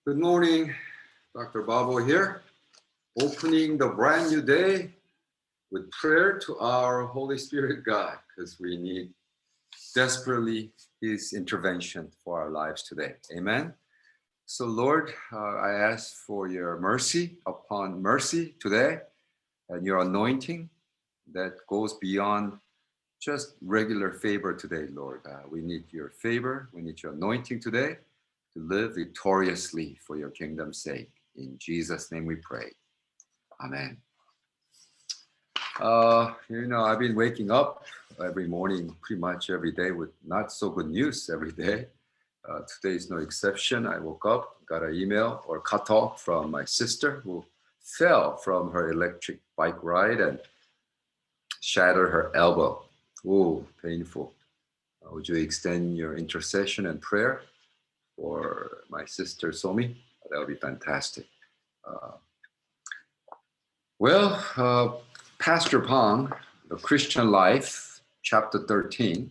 Good morning, Dr. Babo here, opening the brand new day with prayer to our Holy Spirit God, because we need desperately His intervention for our lives today. Amen. So, Lord, I ask for your mercy upon mercy today and your anointing that goes beyond just regular favor today, Lord. We need your favor. We need your anointing today to live victoriously for your kingdom's sake. In Jesus' name we pray. Amen. I've been waking up every morning, pretty much every day, with not so good news every day. Today is no exception. I woke up, got an email or cut off from my sister who fell from her electric bike ride and shattered her elbow. Oh, painful. Would you extend your intercession and prayer for my sister Somi? That would be fantastic. Pastor Pang, The Christian Life, chapter 13,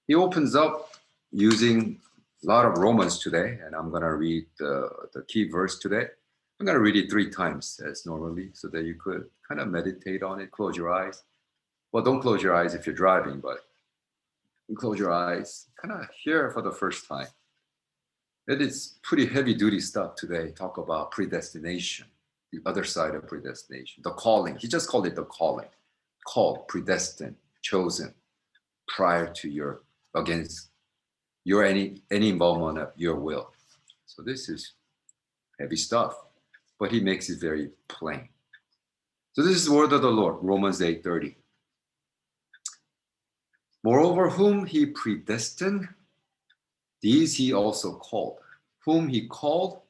he opens up using a lot of Romans today, and I'm going to read the key verse today. I'm going to read it 3 times as normally so that you could kind of meditate on it, close your eyes. Well, don't close your eyes if you're driving, but you close your eyes, kind of hear for the first time. It is pretty heavy-duty stuff today. Talk about predestination, the other side of predestination, the calling. He just called it the calling. Called, predestined, chosen, prior to your, against your any involvement of your will. So this is heavy stuff, but he makes it very plain. So this is the word of the Lord, Romans 8:30. Moreover, whom he predestined, these he also called. Whom he called,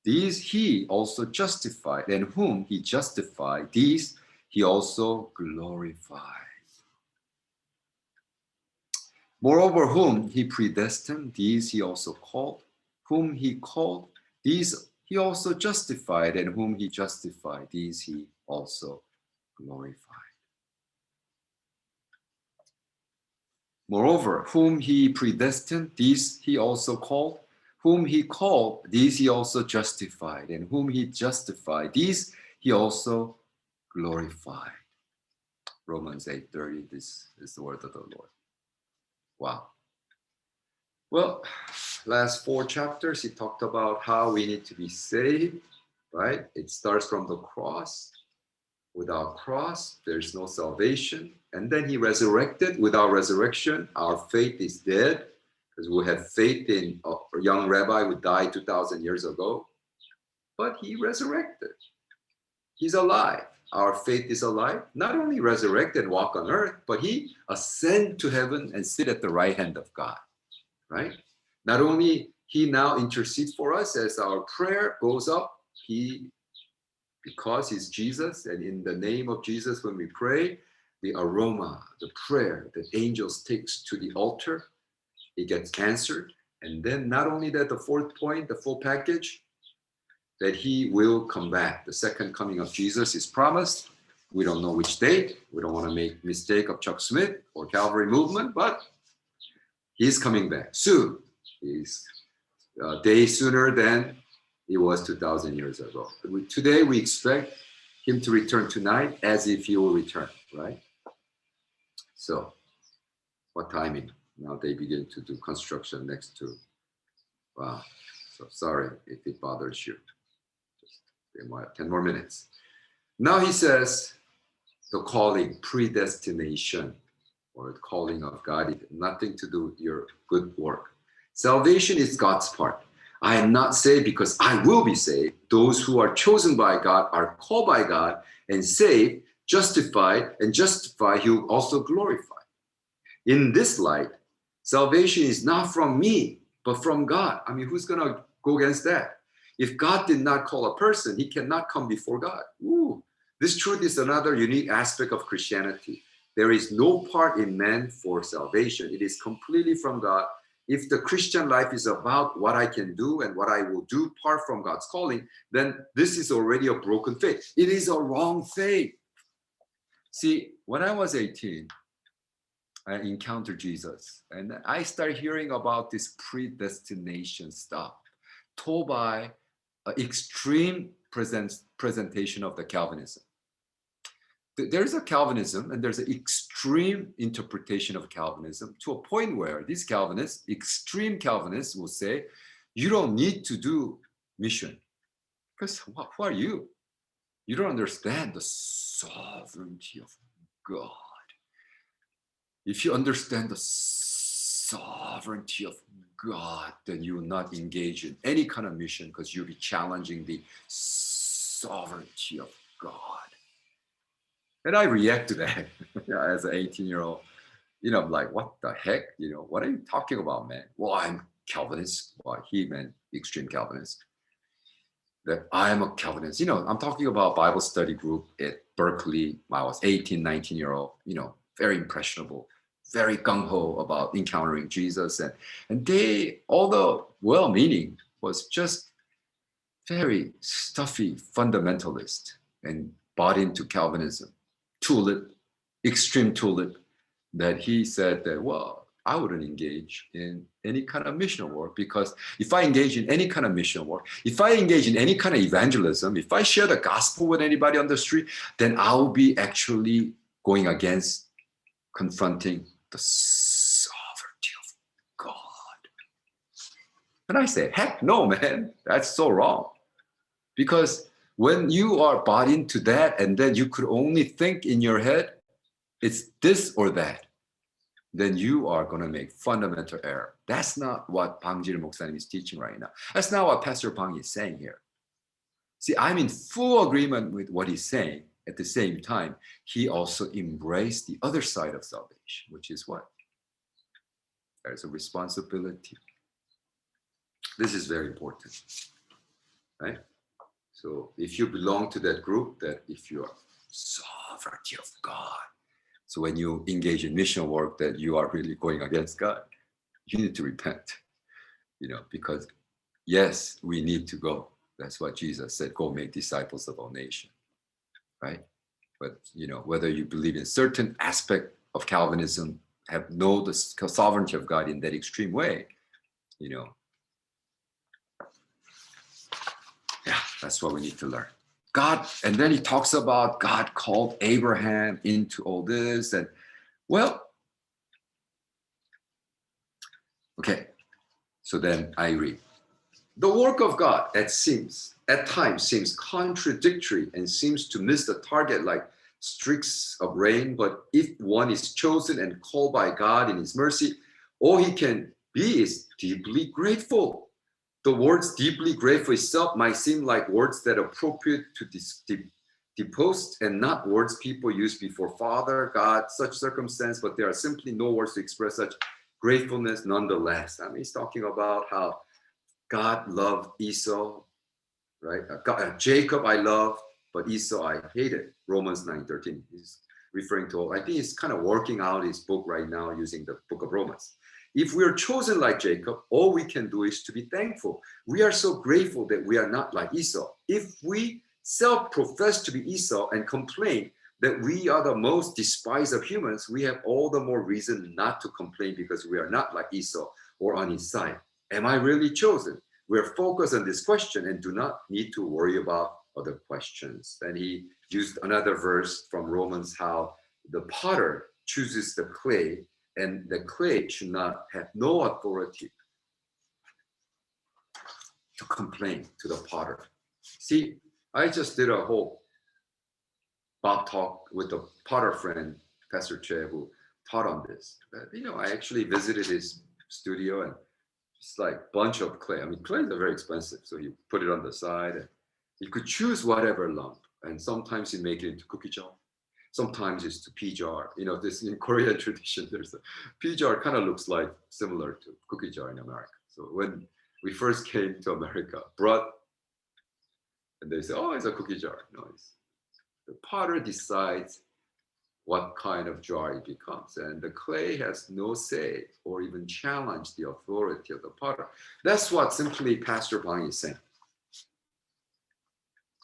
these he also justified. And whom he justified, these he also glorified. Moreover, whom he predestined, these he also called. Whom he called, these he also justified. And whom he justified, these he also glorified. Moreover, whom he predestined, these he also called. Whom he called, these he also justified. And whom he justified, these he also glorified. Romans 8:30, this is the word of the Lord. Wow. Well, last 4 chapters, he talked about how we need to be saved, right? It starts from the cross. Without cross, there's no salvation. And then he resurrected. Without resurrection, our faith is dead, because we have faith in a young rabbi who died 2,000 years ago. But he resurrected. He's alive. Our faith is alive. Not only resurrected and walk on earth, but he ascended to heaven and sit at the right hand of God, right? Not only he now intercedes for us as our prayer goes up, because he's Jesus, and in the name of Jesus, when we pray, the aroma, the prayer that angels takes to the altar, it gets answered. And then not only that, the 4th point, the full package, that he will come back. The second coming of Jesus is promised. We don't know which date. We don't want to make mistake of Chuck Smith or Calvary movement, but he's coming back soon. He's a day sooner than it was 2,000 years ago. Today, we expect him to return tonight as if he will return, right? So, what timing? Now they begin to do construction next to, wow. So sorry if it bothers you. Just 10 more minutes. Now he says, the calling, predestination, or the calling of God, it has nothing to do with your good work. Salvation is God's part. I am not saved because I will be saved. Those who are chosen by God are called by God and saved, justified, and justified, he will also glorify. In this light, salvation is not from me, but from God. I mean, who's going to go against that? If God did not call a person, he cannot come before God. Ooh, this truth is another unique aspect of Christianity. There is no part in man for salvation. It is completely from God. If the Christian life is about what I can do and what I will do apart from God's calling, then this is already a broken faith. It is a wrong faith. See, when I was 18, I encountered Jesus and I started hearing about this predestination stuff told by extreme presentation of the Calvinism. There's a Calvinism and there's an extreme interpretation of Calvinism to a point where these Calvinists, extreme Calvinists, will say, you don't need to do mission. Because who are you? You don't understand the sovereignty of God. If you understand the sovereignty of God, then you will not engage in any kind of mission because you'll be challenging the sovereignty of God. And I react to that as an 18-year-old. I'm like, what the heck? What are you talking about, man? Well, I'm Calvinist. Well, he meant extreme Calvinist. That I'm a Calvinist. I'm talking about Bible study group at Berkeley. I was 18, 19-year-old, very impressionable, very gung-ho about encountering Jesus. And they, although well-meaning, was just very stuffy fundamentalist and bought into Calvinism. Extreme tulip, that he said that, well, I wouldn't engage in any kind of mission work because if I engage in any kind of mission work, if I engage in any kind of evangelism, if I share the gospel with anybody on the street, then I'll be actually going against confronting the sovereignty of God. And I say, heck no, man, that's so wrong. Because when you are bought into that and then you could only think in your head, it's this or that, then you are going to make fundamental error. That's not what Bangjil Moksanim is teaching right now. That's not what Pastor Bang is saying here. See, I'm in full agreement with what he's saying. At the same time, he also embraced the other side of salvation, which is what? There's a responsibility. This is very important, right? So if you belong to that group, that if you are sovereignty of God, so when you engage in mission work that you are really going against God, you need to repent, because yes, we need to go. That's what Jesus said, go make disciples of all nations, right? But, whether you believe in certain aspect of Calvinism, know the sovereignty of God in that extreme way, yeah, that's what we need to learn. God, and then he talks about God called Abraham into all this. And well, okay, so then I read. The work of God at times seems contradictory and seems to miss the target like streaks of rain. But if one is chosen and called by God in his mercy, all he can be is deeply grateful. The words deeply grateful itself might seem like words that are appropriate to depost and not words people use before Father, God, such circumstance, but there are simply no words to express such gratefulness nonetheless. He's talking about how God loved Esau, right? Jacob I loved, but Esau I hated. Romans 9:13. He's referring to, I think he's kind of working out his book right now using the book of Romans. If we are chosen like Jacob, all we can do is to be thankful. We are so grateful that we are not like Esau. If we self-profess to be Esau and complain that we are the most despised of humans, we have all the more reason not to complain because we are not like Esau or on his side. Am I really chosen? We're focused on this question and do not need to worry about other questions. Then he used another verse from Romans, how the potter chooses the clay and the clay should not have no authority to complain to the potter. See, I just did a whole Bob talk with a potter friend, Pastor Che, who taught on this. I actually visited his studio and it's like a bunch of clay. Clays are very expensive. So you put it on the side and you could choose whatever lump. And sometimes you make it into cookie jar. Sometimes it's to pea jar. This in Korean tradition, there's a pea jar kind of looks like similar to cookie jar in America. So when we first came to America, brought, and they say, oh, it's a cookie jar. No, the potter decides what kind of jar it becomes. And the clay has no say or even challenge the authority of the potter. That's what simply Pastor Bang is saying.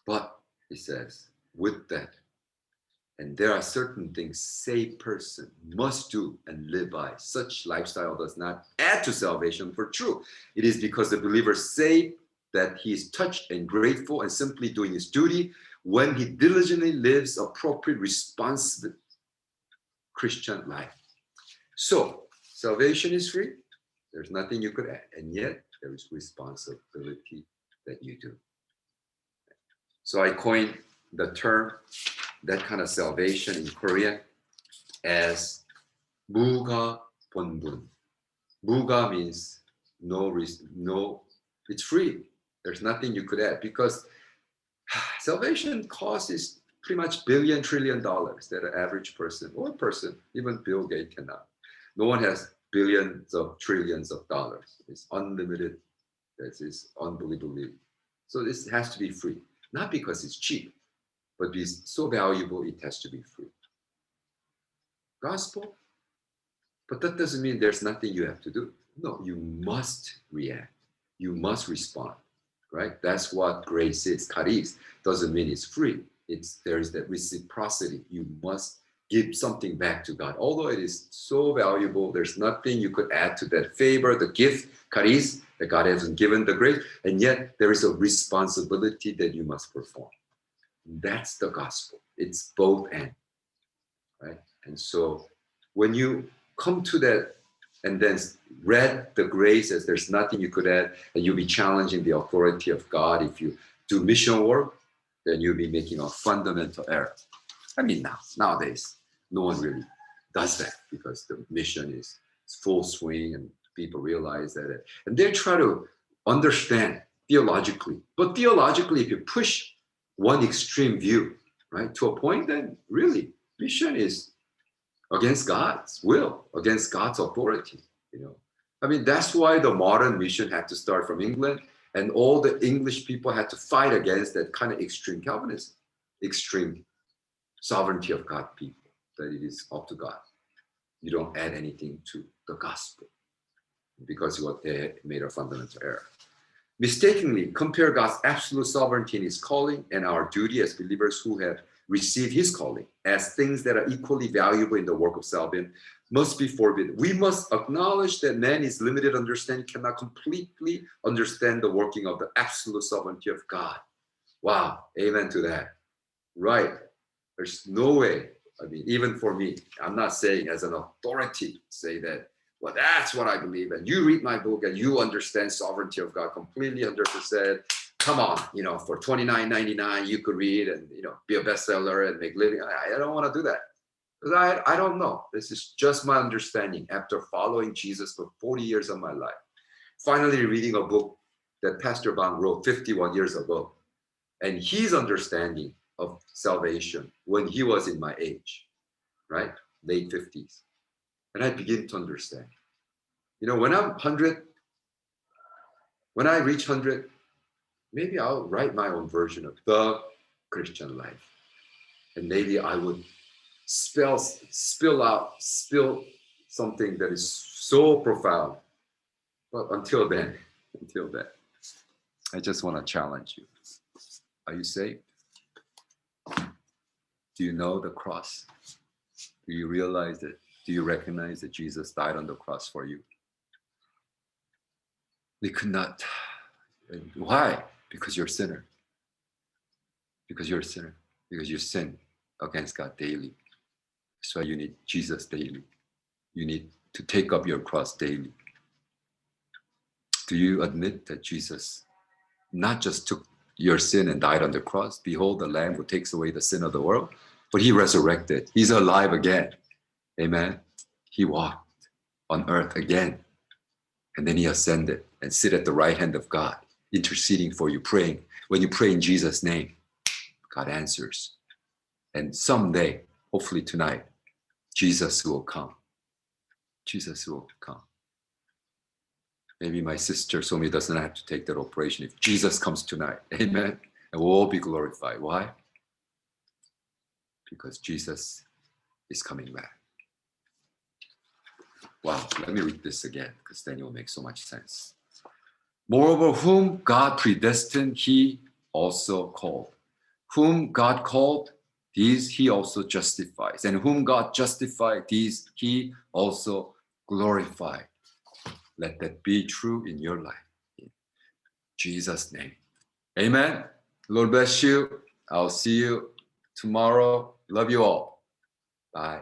But he says, with that, and there are certain things saved person must do and live by. Such lifestyle does not add to salvation for true. It is because the believer saved that he is touched and grateful and simply doing his duty when he diligently lives appropriate, responsive Christian life. So salvation is free. There's nothing you could add, and yet there is responsibility that you do. So I coined the term, that kind of salvation in Korean, as 무가 본분. 무가 means no, it's free. There's nothing you could add, because salvation cost is pretty much billion, trillion dollars that an average person or person, even Bill Gates cannot. No one has billions of trillions of dollars. It's unlimited. That is unbelievably. So this has to be free, not because it's cheap, but it's so valuable it has to be free. Gospel, but that doesn't mean there's nothing you have to do. No, you must react. You must respond, right? That's what grace is. Charis doesn't mean it's free. There's that reciprocity. You must give something back to God. Although it is so valuable, there's nothing you could add to that favor, the gift, charis, that God hasn't given the grace, and yet there is a responsibility that you must perform. That's the gospel. It's both and, right? And so when you come to that and then read the grace as there's nothing you could add, and you'll be challenging the authority of God. If you do mission work, then you'll be making a fundamental error. I mean, nowadays, no one really does that because the mission is full swing and people realize that. And they try to understand theologically. But theologically, if you push one extreme view, right, to a point, then really mission is against God's will, against God's authority. I mean, that's why the modern mission had to start from England, and all the English people had to fight against that kind of extreme Calvinism, extreme sovereignty of God people, that it is up to God. You don't add anything to the gospel, because what they made a fundamental error. Mistakenly compare God's absolute sovereignty in his calling and our duty as believers who have received his calling as things that are equally valuable in the work of salvation must be forbidden. We must acknowledge that man's limited understanding cannot completely understand the working of the absolute sovereignty of God. Wow, amen to that. Right. There's no way. I mean, even for me, I'm not saying as an authority, say that, well, that's what I believe. And you read my book and you understand sovereignty of God completely, 100%. Come on, for $29.99, you could read and, be a bestseller and make living. I don't want to do that. Because I don't know. This is just my understanding after following Jesus for 40 years of my life. Finally reading a book that Pastor Bang wrote 51 years ago. And his understanding of salvation when he was in my age, right? Late 50s. And I begin to understand. When I'm 100, when I reach 100, maybe I'll write my own version of the Christian life. And maybe I would spill something that is so profound. But until then, I just want to challenge you. Are you saved? Do you know the cross? Do you realize that? Do you recognize that Jesus died on the cross for you? We could not. Why? Because you're a sinner. Because you're a sinner. Because you sin against God daily. That's why you need Jesus daily. You need to take up your cross daily. Do you admit that Jesus not just took your sin and died on the cross? Behold, the Lamb who takes away the sin of the world. But he resurrected. He's alive again. Amen. He walked on earth again. And then he ascended and sit at the right hand of God, interceding for you, praying. When you pray in Jesus' name, God answers. And someday, hopefully tonight, Jesus will come. Jesus will come. Maybe my sister Somi doesn't have to take that operation if Jesus comes tonight. Amen. And we'll all be glorified. Why? Because Jesus is coming back. Wow, let me read this again, because then it will make so much sense. Moreover, whom God predestined, he also called. Whom God called, these he also justifies. And whom God justified, these he also glorified. Let that be true in your life. Jesus' name. Amen. Lord bless you. I'll see you tomorrow. Love you all. Bye.